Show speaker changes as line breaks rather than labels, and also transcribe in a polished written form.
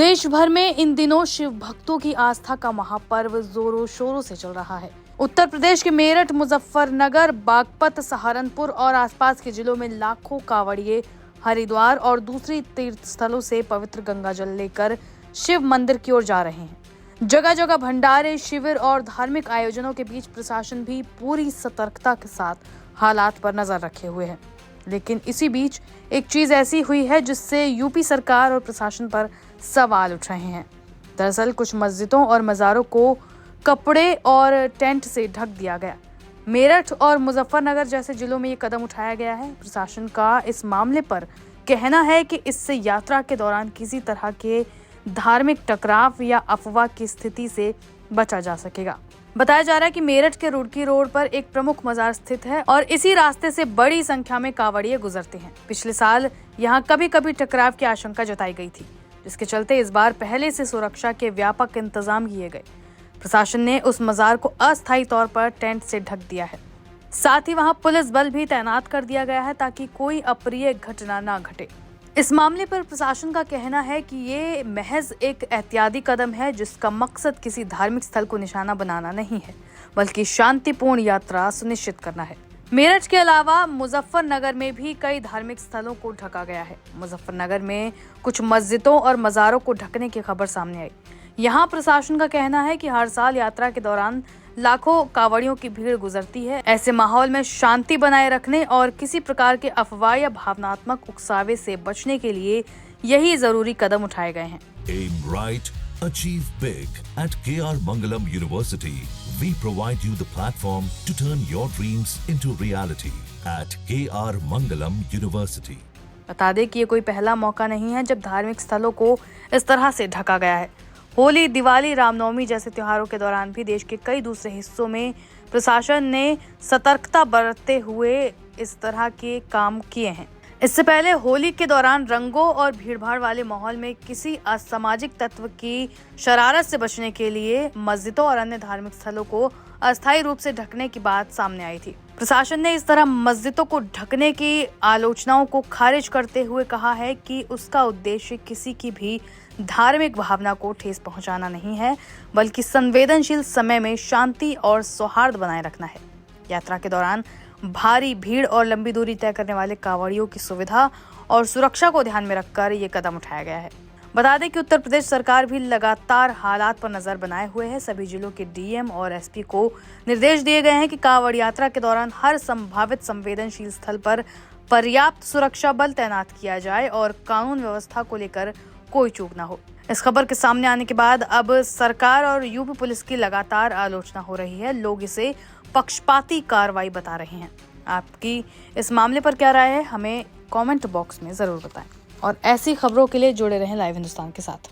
देश भर में इन दिनों शिव भक्तों की आस्था का महापर्व जोरों शोरों से चल रहा है। उत्तर प्रदेश के मेरठ, मुजफ्फरनगर, बागपत, सहारनपुर और आसपास के जिलों में लाखों कांवड़िए हरिद्वार और दूसरी तीर्थ स्थलों से पवित्र गंगा जल लेकर शिव मंदिर की ओर जा रहे हैं। जगह जगह भंडारे, शिविर और धार्मिक आयोजनों के बीच प्रशासन भी पूरी सतर्कता के साथ हालात पर नजर रखे हुए है। लेकिन इसी बीच एक चीज ऐसी हुई है जिससे यूपी सरकार और प्रशासन पर सवाल उठ रहे हैं। दरअसल कुछ मस्जिदों और मज़ारों को कपड़े और टेंट से ढक दिया गया। मेरठ और मुजफ्फरनगर जैसे जिलों में ये कदम उठाया गया है। प्रशासन का इस मामले पर कहना है कि इससे यात्रा के दौरान किसी तरह के धार्मिक टकराव या अफवाह की स्थिति से बचा जा सकेगा। बताया जा रहा है कि मेरठ के रुड़की रोड पर एक प्रमुख मजार स्थित है और इसी रास्ते से बड़ी संख्या में कांवड़िए गुजरते हैं। पिछले साल यहाँ कभी कभी टकराव की आशंका जताई गई थी, जिसके चलते इस बार पहले से सुरक्षा के व्यापक इंतजाम किए गए। प्रशासन ने उस मजार को अस्थायी तौर पर टेंट से ढक दिया है। साथ ही वहां पुलिस बल भी तैनात कर दिया गया है ताकि कोई अप्रिय घटना न घटे। इस मामले पर प्रशासन का कहना है कि ये महज एक एहतियाती कदम है, जिसका मकसद किसी धार्मिक स्थल को निशाना बनाना नहीं है, बल्कि शांतिपूर्ण यात्रा सुनिश्चित करना है। मेरठ के अलावा मुजफ्फरनगर में भी कई धार्मिक स्थलों को ढका गया है। मुजफ्फरनगर में कुछ मस्जिदों और मज़ारों को ढकने की खबर सामने आई। यहाँ प्रशासन का कहना है कि हर साल यात्रा के दौरान लाखों कांवड़ियों की भीड़ गुजरती है। ऐसे माहौल में शांति बनाए रखने और किसी प्रकार के अफवाह या भावनात्मक उकसावे से बचने के लिए यही जरूरी कदम उठाए गए हैं।
Aim right, achieve big. At KR Mangalam University, we provide you the platform to turn your dreams into reality. At KR Mangalam University.
बता दें कि ये कोई पहला मौका नहीं है जब धार्मिक स्थलों को इस तरह से ढका गया है। होली, दिवाली, रामनवमी जैसे त्योहारों के दौरान भी देश के कई दूसरे हिस्सों में प्रशासन ने सतर्कता बरतते हुए इस तरह के काम किए हैं। इससे पहले होली के दौरान रंगों और भीड़भाड़ वाले माहौल में किसी असामाजिक तत्व की शरारत से बचने के लिए मस्जिदों और अन्य धार्मिक स्थलों को अस्थायी रूप से ढकने की बात सामने आई थी। प्रशासन ने इस तरह मस्जिदों को ढकने की आलोचनाओं को खारिज करते हुए कहा है कि उसका उद्देश्य किसी की भी धार्मिक भावना को ठेस पहुंचाना नहीं है, बल्कि संवेदनशील समय में शांति और सौहार्द बनाए रखना है। यात्रा के दौरान भारी भीड़ और लंबी दूरी तय करने वाले कांवड़ियों की सुविधा और सुरक्षा को ध्यान में रखकर ये कदम उठाया गया है। बता दें कि उत्तर प्रदेश सरकार भी लगातार हालात पर नजर बनाए हुए है। सभी जिलों के डीएम और एसपी को निर्देश दिए गए हैं कि कांवड़ यात्रा के दौरान हर संभावित संवेदनशील स्थल पर पर्याप्त सुरक्षा बल तैनात किया जाए और कानून व्यवस्था को लेकर कोई चूक न हो। इस खबर के सामने आने के बाद अब सरकार और यूपी पुलिस की लगातार आलोचना हो रही है। लोग इसे पक्षपाती कार्रवाई बता रहे हैं। आपकी इस मामले पर क्या राय है, हमें कमेंट बॉक्स में जरूर बताएं और ऐसी खबरों के लिए जुड़े रहें लाइव हिंदुस्तान के साथ।